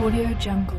Audio Jungle.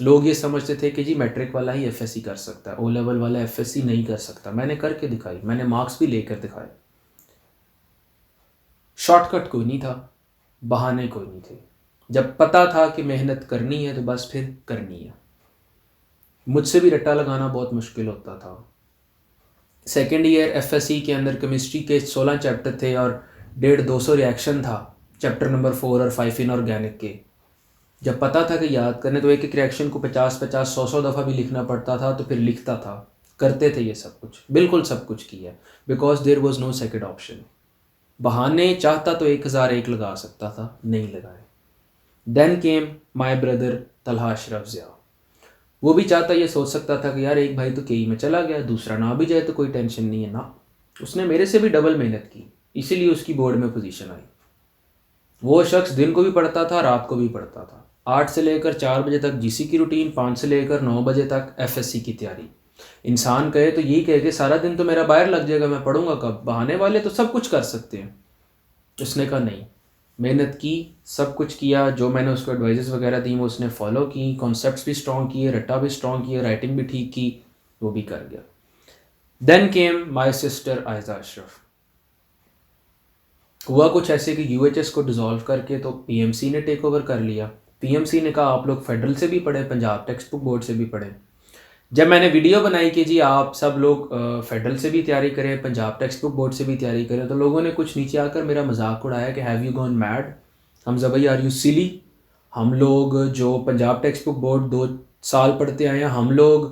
لوگ یہ سمجھتے تھے کہ جی میٹرک والا ہی ایف ایس سی کر سکتا ہے, او لیول والا ایف ایس سی نہیں کر سکتا. میں نے کر کے دکھائی, میں نے مارکس بھی لے کر دکھائے. شارٹ کٹ کوئی نہیں تھا, بہانے کوئی نہیں تھے. جب پتہ تھا کہ محنت کرنی ہے تو بس پھر کرنی ہے. مجھ سے بھی رٹا لگانا بہت مشکل ہوتا تھا. Second year F S C کے اندر کیمسٹری کے 16 چیپٹر تھے اور 150-200 ریاکشن تھا چیپٹر نمبر 4 اور 5 ان آرگینک کے. جب پتہ تھا کہ یاد کرنے تو ایک ایک ریاکشن کو 50-100 دفعہ بھی لکھنا پڑتا تھا, تو پھر لکھتا تھا. کرتے تھے یہ سب کچھ, بالکل سب کچھ کیا, because there was no second option. بہانے چاہتا تو 1001 لگا سکتا تھا, نہیں لگائے. Then came my brother Talha Ashraf Zia. وہ بھی چاہتا, یہ سوچ سکتا تھا کہ یار ایک بھائی تو کئی میں چلا گیا, دوسرا نہ بھی جائے تو کوئی ٹینشن نہیں ہے نا. اس نے میرے سے بھی ڈبل محنت کی, اسی لیے اس کی بورڈ میں پوزیشن آئی. وہ شخص دن کو بھی پڑھتا تھا, رات کو بھی پڑھتا تھا. 8 سے لے کر 4 بجے تک جی سی کی روٹین, 5 سے لے کر 9 بجے تک ایف ایس سی کی تیاری. انسان کہے تو یہی کہے کہ سارا دن تو میرا باہر لگ جائے گا, میں پڑھوں گا کب؟ بہانے والے تو سب کچھ کر سکتے ہیں. اس نے کہا نہیں, محنت کی, سب کچھ کیا, جو میں نے اس کو ایڈوائزز وغیرہ دیں وہ اس نے فالو کی, کانسیپٹس بھی اسٹرانگ کیے, رٹا بھی اسٹرانگ کیے, رائٹنگ بھی ٹھیک کی, وہ بھی کر گیا. Then came my sister Aiza Ashraf. ہوا کچھ ایسے کہ یو ایچ ایس کو ڈیزالو کر کے تو پی ایم سی نے ٹیک اوور کر لیا. پی ایم سی نے کہا آپ لوگ فیڈرل سے بھی پڑھیں, پنجاب ٹیکسٹ بک بورڈ سے بھی پڑھیں. جب میں نے ویڈیو بنائی کہ جی آپ سب لوگ فیڈرل سے بھی تیاری کریں, پنجاب ٹیکسٹ بک بورڈ سے بھی تیاری کریں, تو لوگوں نے کچھ نیچے آ کر میرا مذاق اڑایا کہ ہیو یو گون میڈ حمزہ بھائی, آر یو سلی؟ ہم لوگ جو پنجاب ٹیکسٹ بک بورڈ 2 سال پڑھتے آئے ہیں, ہم لوگ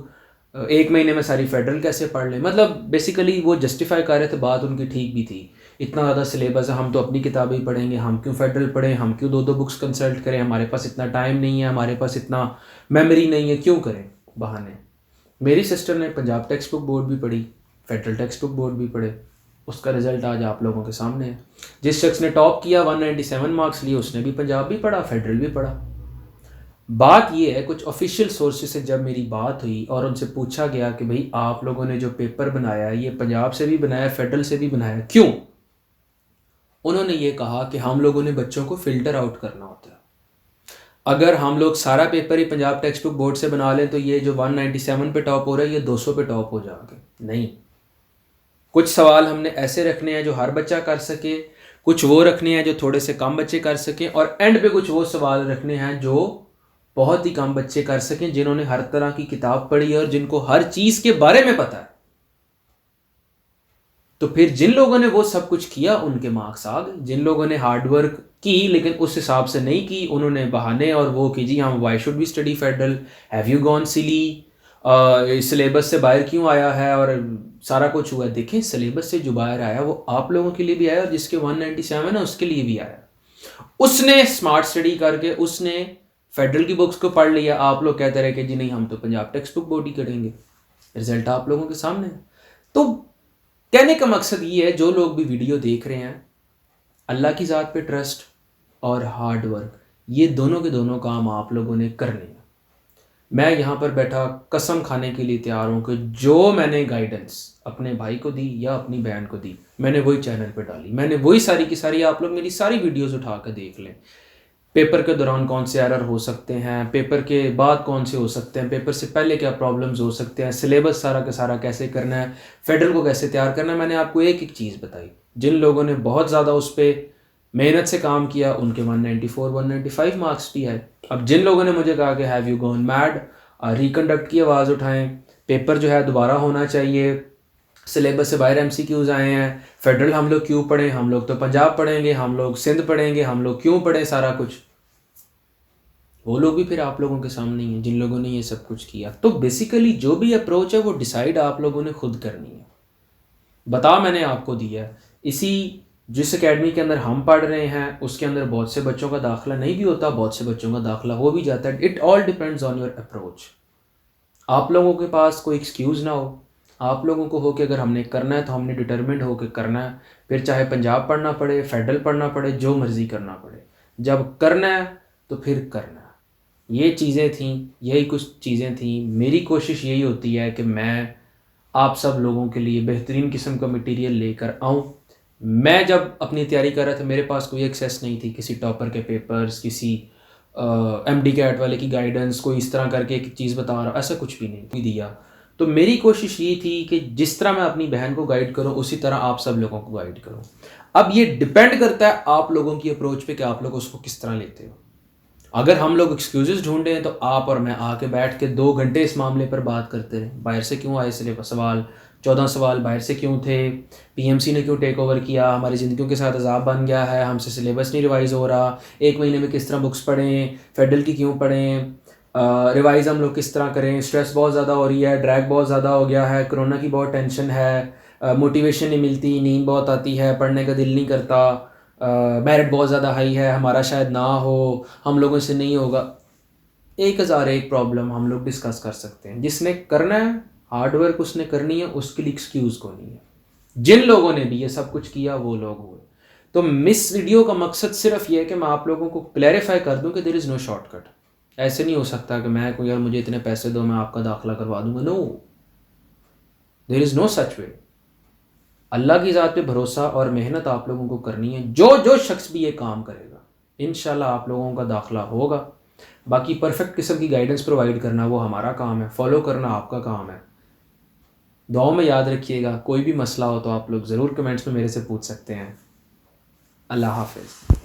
1 مہینے میں ساری فیڈرل کیسے پڑھ لیں؟ مطلب بیسیکلی وہ جسٹیفائی کر رہے تھے, بات ان کی ٹھیک بھی تھی. اتنا زیادہ سلیبس ہے, ہم تو اپنی کتابیں ہی پڑھیں گے, ہم کیوں فیڈرل پڑھیں, ہم کیوں 2 بکس کنسلٹ کریں, ہمارے پاس اتنا ٹائم نہیں ہے, ہمارے پاس اتنا میموری نہیں ہے, کیوں کریں بہانے. میری سسٹر نے پنجاب ٹیکسٹ بک بورڈ بھی پڑھی, فیڈرل ٹیکسٹ بک بورڈ بھی پڑھے. اس کا رزلٹ آج آپ لوگوں کے سامنے ہے. جس شخص نے ٹاپ کیا 197 مارکس لیے, اس نے بھی پنجاب بھی پڑھا, فیڈرل بھی پڑھا. بات یہ ہے, کچھ آفیشیل سورسز سے جب میری بات ہوئی اور ان سے پوچھا گیا کہ بھئی آپ لوگوں نے جو پیپر بنایا ہے یہ پنجاب سے بھی بنایا, فیڈرل سے بھی بنایا, کیوں؟ انہوں نے یہ کہا کہ ہم لوگوں نے بچوں کو فلٹر آؤٹ کرنا ہوتا ہے. اگر ہم لوگ سارا پیپر ہی پنجاب ٹیکسٹ بک بورڈ سے بنا لیں تو یہ جو 197 پہ ٹاپ ہو رہا ہے یہ 200 پہ ٹاپ ہو جائے گا. نہیں, کچھ سوال ہم نے ایسے رکھنے ہیں جو ہر بچہ کر سکے, کچھ وہ رکھنے ہیں جو تھوڑے سے کم بچے کر سکیں, اور اینڈ پہ کچھ وہ سوال رکھنے ہیں جو بہت ہی کم بچے کر سکیں جنہوں نے ہر طرح کی کتاب پڑھی ہے اور جن کو ہر چیز کے بارے میں پتہ ہے. تو پھر جن لوگوں نے وہ سب کچھ کیا ان کے مارکس آ گئے. جن لوگوں نے ہارڈ ورک کی لیکن اس حساب سے نہیں کی, انہوں نے بہانے اور وہ کہ جی ہم why should be study federal, have you gone silly, syllabus سے باہر کیوں آیا ہے, اور سارا کچھ ہوا. دیکھیں سلیبس سے جو باہر آیا وہ آپ لوگوں کے لیے بھی آیا, اور جس کے 197 ہے اس کے لیے بھی آیا. اس نے اسمارٹ اسٹڈی کر کے اس نے فیڈرل کی بکس کو پڑھ لیا. آپ لوگ کہتے رہے کہ جی نہیں ہم تو پنجاب ٹیکسٹ بک بورڈ ہی کریں گے. رزلٹ آپ لوگوں کے سامنے ہے. تو کہنے کا مقصد یہ ہے, جو لوگ بھی ویڈیو دیکھ رہے ہیں, اللہ کی ذات پہ ٹرسٹ اور ہارڈ ورک, یہ دونوں کے دونوں کام آپ لوگوں نے کرنے ہیں. میں یہاں پر بیٹھا قسم کھانے کے لیے تیار ہوں کہ جو میں نے گائیڈنس اپنے بھائی کو دی یا اپنی بہن کو دی, میں نے وہی چینل پہ ڈالی, میں نے وہی ساری کی ساری, آپ لوگ میری ساری ویڈیوز اٹھا کر دیکھ لیں. پیپر کے دوران کون سے ایرر ہو سکتے ہیں, پیپر کے بعد کون سے ہو سکتے ہیں, پیپر سے پہلے کیا پرابلمز ہو سکتے ہیں, سلیبس سارا کا سارا کیسے کرنا ہے, فیڈرل کو کیسے تیار کرنا ہے. میں نے آپ کو ایک ایک چیز بتائی. جن لوگوں نے بہت زیادہ اس پہ محنت سے کام کیا ان کے 194-195 مارکس بھی آئے. اب جن لوگوں نے مجھے کہا کہ ہیو یو گون میڈ, ریکنڈکٹ کی آواز اٹھائیں, پیپر جو ہے دوبارہ ہونا چاہیے, سلیبس سے باہر ایم سی کیوز آئے ہیں, فیڈرل ہم لوگ کیوں پڑھیں, ہم لوگ تو پنجاب پڑھیں گے, ہم لوگ سندھ پڑھیں گے, ہم لوگ کیوں پڑھیں سارا کچھ. وہ لوگ بھی پھر آپ لوگوں کے سامنے ہی ہیں جن لوگوں نے یہ سب کچھ کیا. تو بیسیکلی جو بھی اپروچ ہے وہ ڈیسائیڈ آپ لوگوں نے خود کرنی ہے. بتا میں نے آپ کو دیا ہے. اسی جس اکیڈمی کے اندر ہم پڑھ رہے ہیں اس کے اندر بہت سے بچوں کا داخلہ نہیں بھی ہوتا, بہت سے بچوں کا داخلہ ہو بھی جاتا ہے. It all depends on your approach. آپ لوگوں کے پاس کوئی ایکسکیوز نہ ہو, آپ لوگوں کو ہو کہ اگر ہم نے کرنا ہے تو ہم نے ڈٹرمنڈ ہو کے کرنا ہے, پھر چاہے پنجاب پڑھنا پڑے, فیڈرل پڑھنا پڑے, جو مرضی کرنا پڑے, جب کرنا ہے تو پھر کرنا ہے. یہ چیزیں تھیں, یہی کچھ چیزیں تھیں. میری کوشش یہی ہوتی ہے کہ میں آپ سب لوگوں کے لیے بہترین قسم کا مٹیریل لے کر آؤں. میں جب اپنی تیاری کر رہا تھا میرے پاس کوئی ایکسیس نہیں تھی کسی ٹاپر کے پیپرز, کسی ایم ڈی کیٹ والے کی گائیڈنس، کوئی اس طرح کر کے ایک چیز بتا رہا، ایسا کچھ بھی نہیں دیا. تو میری کوشش یہ تھی کہ جس طرح میں اپنی بہن کو گائیڈ کروں اسی طرح آپ سب لوگوں کو گائیڈ کروں. اب یہ ڈپینڈ کرتا ہے آپ لوگوں کی اپروچ پہ کہ آپ لوگ اس کو کس طرح لیتے ہو. اگر ہم لوگ ایکسکیوزز ڈھونڈیں تو آپ اور میں آ کے بیٹھ کے 2 گھنٹے اس معاملے پر بات کرتے رہیں. باہر سے کیوں آئے سوال 14 سوال باہر سے کیوں تھے، پی ایم سی نے کیوں ٹیک اوور کیا، ہماری زندگیوں کے ساتھ عذاب بن گیا ہے، ہم سے سلیبس نہیں ریوائز ہو رہا، 1 مہینے میں کس طرح بکس پڑھیں، فیڈرل کی کیوں پڑھیں، ریوائز ہم لوگ کس طرح کریں، اسٹریس بہت زیادہ ہو رہی ہے، ڈریگ بہت زیادہ ہو گیا ہے، کرونا کی بہت ٹینشن ہے، موٹیویشن نہیں ملتی، نیند بہت آتی ہے، پڑھنے کا دل نہیں کرتا، میرٹ بہت زیادہ ہائی ہے، ہمارا شاید نہ ہو، ہم لوگوں سے نہیں ہوگا. 1001 پرابلم ہم لوگ ڈسکس کر سکتے ہیں. جس نے کرنا ہے ہارڈ ورک اس نے کرنی ہے، اس کے لیے ایکسکیوز کو نہیں ہے. جن لوگوں نے بھی یہ سب کچھ کیا وہ لوگ ہوئے. تو مس ویڈیو کا مقصد صرف یہ ہے کہ میں آپ لوگوں کو کلیریفائی کر دوں کہ دیر از نو شارٹ کٹ. ایسے نہیں ہو سکتا کہ میں کوئی یار مجھے اتنے پیسے دو میں آپ کا داخلہ کروا دوں گا. نو، دیر از نو سچ وے. اللہ کی ذات پہ بھروسہ اور محنت آپ لوگوں کو کرنی ہے. جو شخص بھی یہ کام کرے گا انشاءاللہ آپ لوگوں کا داخلہ ہوگا. باقی پرفیکٹ قسم کی گائیڈنس پرووائڈ کرنا وہ ہمارا کام ہے، فالو کرنا آپ کا کام ہے. دعاؤں میں یاد رکھیے گا. کوئی بھی مسئلہ ہو تو آپ لوگ ضرور کمنٹس میں میرے سے پوچھ سکتے ہیں. اللہ حافظ.